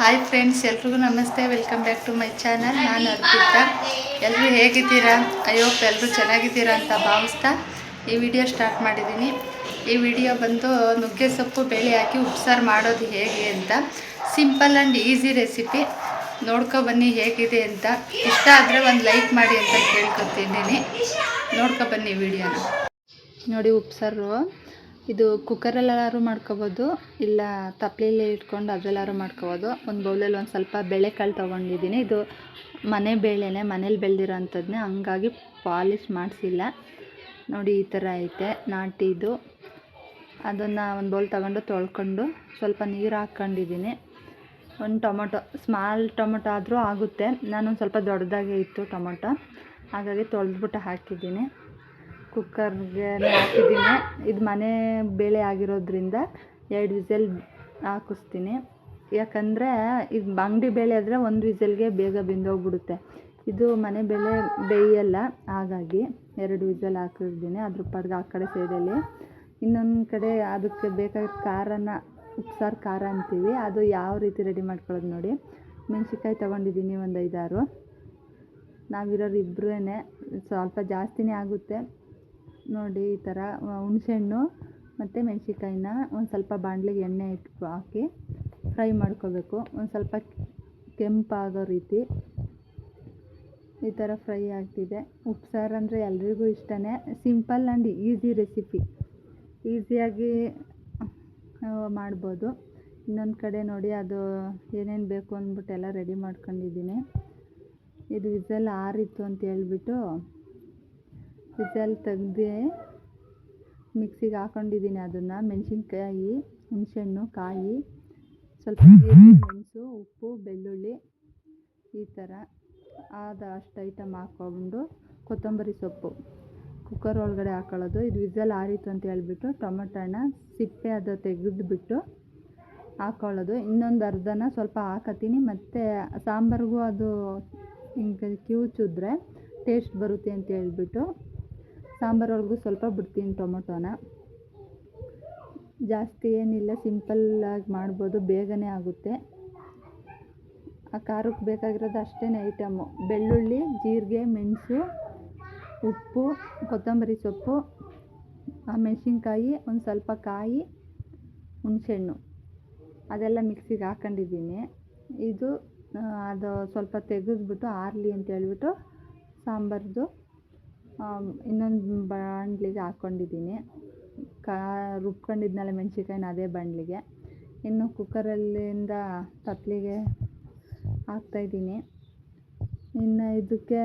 Hi friends, ಎಲ್ರಿಗೂ ನಮಸ್ತೆ. Welcome back to my channel. ನಾನು ಅರ್ಪಿತಾ. ಎಲ್ಲರೂ ಹೇಗಿದ್ದೀರಾ? ಹೋಪ್ ಎಲ್ಲರೂ ಚೆನ್ನಾಗಿದ್ದೀರಾ ಅಂತ ಭಾವಿಸ್ತಾ ಈ ವಿಡಿಯೋ ಸ್ಟಾರ್ಟ್ ಮಾಡಿದ್ದೀನಿ. ಈ ವಿಡಿಯೋ ಬಂದು ನುಗ್ಗೆ ಸೊಪ್ಪು ಬೇಳೆ ಹಾಕಿ ಉಪ್ಸಾರು ಮಾಡೋದು ಹೇಗೆ ಅಂತ ಸಿಂಪಲ್ ಆ್ಯಂಡ್ ಈಸಿ ರೆಸಿಪಿ. ನೋಡ್ಕೊ ಬನ್ನಿ ಹೇಗಿದೆ ಅಂತ. ಇಷ್ಟ ಆದರೆ ಒಂದು ಲೈಕ್ ಮಾಡಿ ಅಂತ ಕೇಳ್ಕೊತಿದ್ದೀನಿ. ನೋಡ್ಕೊ ಬನ್ನಿ ವಿಡಿಯೋನ. ನೋಡಿ, ಉಪ್ಸಾರು ಇದು ಕುಕ್ಕರಲ್ಲಾದ್ರೂ ಮಾಡ್ಕೊಬೋದು, ಇಲ್ಲ ತಪ್ಪಲೆಯಲ್ಲಿ ಇಟ್ಕೊಂಡು ಅದರಲ್ಲಾದ್ರೂ ಮಾಡ್ಕೊಬೋದು. ಒಂದು ಬೌಲಲ್ಲಿ ಒಂದು ಸ್ವಲ್ಪ ಬೇಳೆಕಾಳು ತೊಗೊಂಡಿದ್ದೀನಿ. ಇದು ಮನೆ ಬೇಳೆನೇ, ಮನೇಲಿ ಬೆಳೆದಿರೋ ಅಂಥದ್ದನ್ನೇ, ಹಂಗಾಗಿ ಪಾಲಿಶ್ ಮಾಡಿಸಿಲ್ಲ. ನೋಡಿ, ಈ ಥರ ಐತೆ ನಾಟಿದು. ಅದನ್ನು ಒಂದು ಬೌಲ್ ತಗೊಂಡು ತೊಳ್ಕೊಂಡು ಸ್ವಲ್ಪ ನೀರು ಹಾಕ್ಕೊಂಡಿದ್ದೀನಿ. ಒಂದು ಟೊಮೊಟೊ, ಸ್ಮಾಲ್ ಟೊಮೊಟೊ ಆದರೂ ಆಗುತ್ತೆ. ನಾನೊಂದು ಸ್ವಲ್ಪ ದೊಡ್ಡದಾಗೆ ಇತ್ತು ಟೊಮೊಟೊ, ಹಾಗಾಗಿ ತೊಳೆದ್ಬಿಟ್ಟು ಹಾಕಿದ್ದೀನಿ. ಕುಕ್ಕರ್ಗೆ ಹಾಕಿದ್ದೀನಿ. ಇದು ಮನೆ ಬೇಳೆ ಆಗಿರೋದ್ರಿಂದ 2 ವಿಸಲ್ ಹಾಕಿಸ್ತೀನಿ. ಯಾಕಂದರೆ ಇದು ಅಂಗಡಿ ಬೇಳೆ ಆದರೆ 1 ವಿಸಲ್ಗೆ ಬೇಗ ಬೆಂದೋಗ್ಬಿಡುತ್ತೆ. ಇದು ಮನೆ ಬೇಳೆ ಬೇಯಲ್ಲ, ಹಾಗಾಗಿ 2 ವಿಸಲ್ ಹಾಕಿದ್ದೀನಿ. ಅದ್ರ ಪಾಡ್ಗೆ ಆ ಕಡೆ ಸೈಡಲ್ಲಿ ಇನ್ನೊಂದು ಕಡೆ ಅದಕ್ಕೆ ಬೇಕಾದ ಖಾರನ, ಉಪ್ಸಾರು ಖಾರ ಅಂತೀವಿ, ಅದು ಯಾವ ರೀತಿ ರೆಡಿ ಮಾಡ್ಕೊಳ್ಳೋದು ನೋಡಿ. ಮೆಣಸಿನ್ಕಾಯಿ ತೊಗೊಂಡಿದ್ದೀನಿ ಒಂದು 5-6. ನಾವಿರೋರು ಇಬ್ಬರೇ, ಸ್ವಲ್ಪ ಜಾಸ್ತಿನೇ ಆಗುತ್ತೆ ನೋಡಿ. ಈ ಥರ ಹುಣಸೆಹಣ್ಣು ಮತ್ತು ಮೆಣಸಿನ್ಕಾಯಿನ ಒಂದು ಸ್ವಲ್ಪ ಬಾಣಲಿಗೆ ಎಣ್ಣೆ ಹಾಕಿ ಫ್ರೈ ಮಾಡ್ಕೋಬೇಕು. ಒಂದು ಸ್ವಲ್ಪ ಕೆಂಪಾಗೋ ರೀತಿ ಈ ಥರ ಫ್ರೈ ಆಗ್ತಿದೆ. ಉಪ್ಸಾರು ಅಂದರೆ ಎಲ್ರಿಗೂ ಇಷ್ಟನೇ. ಸಿಂಪಲ್ ಆ್ಯಂಡ್ ಈಸಿ ರೆಸಿಪಿ, ಈಸಿಯಾಗಿ ಮಾಡ್ಬೋದು. ಇನ್ನೊಂದು ಕಡೆ ನೋಡಿ, ಅದು ಏನೇನು ಬೇಕು ಅಂದ್ಬಿಟ್ಟು ಎಲ್ಲ ರೆಡಿ ಮಾಡ್ಕೊಂಡಿದ್ದೀನಿ. ಇದು ವಿಸಲ್ ಆರಿತ್ತು ಅಂತ ಹೇಳ್ಬಿಟ್ಟು ವಿಸಲ್ ತೆಗ್ದು ಮಿಕ್ಸಿಗೆ ಹಾಕ್ಕೊಂಡಿದ್ದೀನಿ. ಅದನ್ನು ಮೆಣಸಿನ್ಕಾಯಿ, ಹುಣಸೆಹಣ್ಣು, ಕಾಯಿ, ಸ್ವಲ್ಪ ಮೆಣಸು, ಉಪ್ಪು, ಬೆಳ್ಳುಳ್ಳಿ, ಈ ಥರ ಅಷ್ಟು ಐಟಮ್ ಹಾಕ್ಕೊಂಡು ಕೊತ್ತಂಬರಿ ಸೊಪ್ಪು ಕುಕ್ಕರ್ ಒಳಗಡೆ ಹಾಕೊಳ್ಳೋದು. ಇದು ವಿಸಲ್ ಆರಿತ್ತು ಅಂತ ಹೇಳ್ಬಿಟ್ಟು ಟೊಮೊಟೊನ ಸಿಪ್ಪೆ ಅದು ತೆಗೆದುಬಿಟ್ಟು ಹಾಕ್ಕೊಳ್ಳೋದು. ಇನ್ನೊಂದು ಅರ್ಧನ ಸ್ವಲ್ಪ ಹಾಕತ್ತೀನಿ. ಮತ್ತು ಸಾಂಬಾರಿಗೂ ಅದು ಹಿಂಗೆ ಕಿವುಚಿದ್ರೆ ಟೇಸ್ಟ್ ಬರುತ್ತೆ ಅಂತ ಹೇಳ್ಬಿಟ್ಟು ಸಾಂಬಾರೊಳಗೂ ಸ್ವಲ್ಪ ಬಿಡ್ತೀನಿ ಟೊಮೊಟೊನ. ಜಾಸ್ತಿ ಏನಿಲ್ಲ, ಸಿಂಪಲ್ಲಾಗಿ ಮಾಡ್ಬೋದು, ಬೇಗನೆ ಆಗುತ್ತೆ. ಆ ಖಾರಕ್ಕೆ ಬೇಕಾಗಿರೋದು ಅಷ್ಟೇ ಐಟಮು: ಬೆಳ್ಳುಳ್ಳಿ, ಜೀರಿಗೆ, ಮೆಣಸು, ಉಪ್ಪು, ಕೊತ್ತಂಬರಿ ಸೊಪ್ಪು, ಮೆಣಸಿನ್ಕಾಯಿ, ಒಂದು ಸ್ವಲ್ಪ ಕಾಯಿ, ಹುಣಸೆಹಣ್ಣು, ಅದೆಲ್ಲ ಮಿಕ್ಸಿಗೆ ಹಾಕ್ಕೊಂಡಿದ್ದೀನಿ. ಇದು ಅದು ಸ್ವಲ್ಪ ತೆಗೆದ್ಬಿಟ್ಟು ಆರಲಿ ಅಂತ ಹೇಳ್ಬಿಟ್ಟು ಸಾಂಬಾರ್ದು ಇನ್ನೊಂದು ಬಾಣಲಿಗೆ ಹಾಕ್ಕೊಂಡಿದ್ದೀನಿ. ರುಬ್ಕೊಂಡಿದ್ನಲ್ಲ ಮೆಣಸಿನ್ಕಾಯಿನ, ಅದೇ ಬಾಣಲಿಗೆ. ಇನ್ನು ಕುಕ್ಕರಲ್ಲಿಂದ ತಪ್ಪಲಿಗೆ ಹಾಕ್ತಾಯಿದ್ದೀನಿ. ಇನ್ನು ಇದಕ್ಕೆ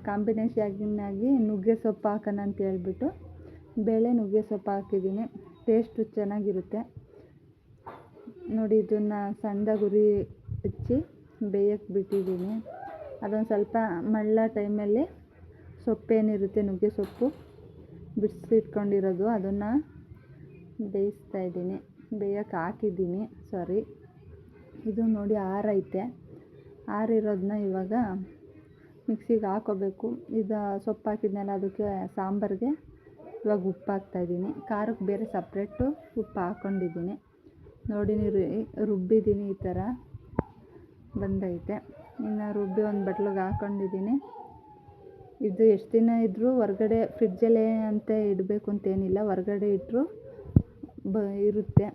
ಕಾಂಬಿನೇಷನ್ ಆಗಿ ನುಗ್ಗೆ ಸೊಪ್ಪು ಹಾಕೋಣ ಅಂತ ಹೇಳ್ಬಿಟ್ಟು ಬೇಳೆ ನುಗ್ಗೆ ಸೊಪ್ಪು ಹಾಕಿದ್ದೀನಿ. ಟೇಸ್ಟು ಚೆನ್ನಾಗಿರುತ್ತೆ ನೋಡಿ. ಇದನ್ನು ಸಣ್ಣದಾಗಿ ಉರಿ ಹಚ್ಚಿ ಬೇಯಕ್ಕೆ ಬಿಟ್ಟಿದ್ದೀನಿ. ಅದೊಂದು ಸ್ವಲ್ಪ ಮಳ್ಳ ಟೈಮಲ್ಲಿ ಸೊಪ್ಪೇನಿರುತ್ತೆ, ನುಗ್ಗೆ ಸೊಪ್ಪು ಬಿಡಿಸಿಟ್ಕೊಂಡಿರೋದು, ಅದನ್ನು ಬೇಯಿಸ್ತಾಯಿದ್ದೀನಿ, ಬೇಯಕ್ಕೆ ಹಾಕಿದ್ದೀನಿ. ಇದು ನೋಡಿ ಆರೈತೆ. ಆರಿರೋದನ್ನ ಇವಾಗ ಮಿಕ್ಸಿಗೆ ಹಾಕೋಬೇಕು. ಇದು ಸೊಪ್ಪು ಹಾಕಿದ್ನಲ್ಲ, ಅದಕ್ಕೆ ಸಾಂಬಾರಿಗೆ ಇವಾಗ ಉಪ್ಪು ಹಾಕ್ತಾಯಿದ್ದೀನಿ. ಖಾರಕ್ಕೆ ಬೇರೆ ಸಪ್ರೇಟು ಉಪ್ಪು ಹಾಕ್ಕೊಂಡಿದ್ದೀನಿ ನೋಡಿ. ರುಬ್ಬಿದ್ದೀನಿ, ಈ ಥರ ಬಂದೈತೆ. ಇನ್ನು ರುಬ್ಬಿ ಒಂದು ಬಟ್ಲಿಗೆ ಹಾಕ್ಕೊಂಡಿದ್ದೀನಿ. ಇದು ಎಷ್ಟು ದಿನ ಇದ್ದರೂ ಹೊರ್ಗಡೆ ಫ್ರಿಡ್ಜಲ್ಲೇ ಅಂತ ಇಡಬೇಕು ಅಂತೇನಿಲ್ಲ, ಹೊರ್ಗಡೆ ಇಟ್ಟರು ಇರುತ್ತೆ.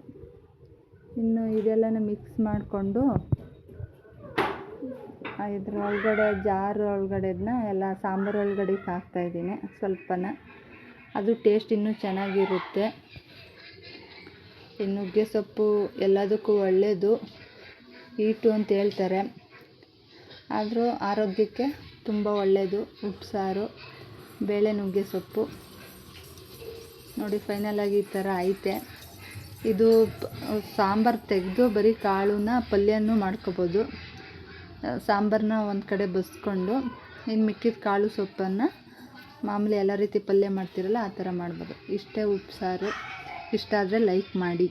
ಇನ್ನು ಇದೆಲ್ಲನ ಮಿಕ್ಸ್ ಮಾಡಿಕೊಂಡು ಇದ್ರ ಒಳಗಡೆ ಜಾರ್ ಒಳಗಡೆದನ್ನ ಎಲ್ಲ ಸಾಂಬಾರು ಒಳಗಡೆ ಹಾಕ್ತಾಯಿದ್ದೀನಿ ಸ್ವಲ್ಪನ. ಅದು ಟೇಸ್ಟ್ ಇನ್ನೂ ಚೆನ್ನಾಗಿರುತ್ತೆ. ಈ ನುಗ್ಗೆ ಸೊಪ್ಪು ಎಲ್ಲದಕ್ಕೂ ಒಳ್ಳೆಯದು, ಹೀಟು ಅಂತ ಹೇಳ್ತಾರೆ, ಆದರೂ ಆರೋಗ್ಯಕ್ಕೆ ತುಂಬ ಒಳ್ಳೆಯದು. ಉಪ್ಸಾರು ಬೇಳೆ ನುಗ್ಗೆ ಸೊಪ್ಪು ನೋಡಿ. ಫೈನಲಾಗಿ ಈ ಥರ ಐತೆ. ಇದು ಸಾಂಬಾರು ತೆಗೆದು ಬರೀ ಕಾಳನ್ನ ಪಲ್ಯನೂ ಮಾಡ್ಕೊಬೋದು. ಸಾಂಬಾರನ್ನ ಒಂದು ಕಡೆ ಬಸ್ಕೊಂಡು ಇನ್ನು ಮಿಕ್ಕಿದ ಕಾಳು ಸೊಪ್ಪನ್ನು ಮಾಮೂಲಿ ಎಲ್ಲ ರೀತಿ ಪಲ್ಯ ಮಾಡ್ತಿರಲ್ಲ, ಆ ಥರ ಮಾಡ್ಬೋದು. ಇಷ್ಟೇ ಉಪ್ಸಾರು. ಇಷ್ಟ ಆದರೆ ಲೈಕ್ ಮಾಡಿ.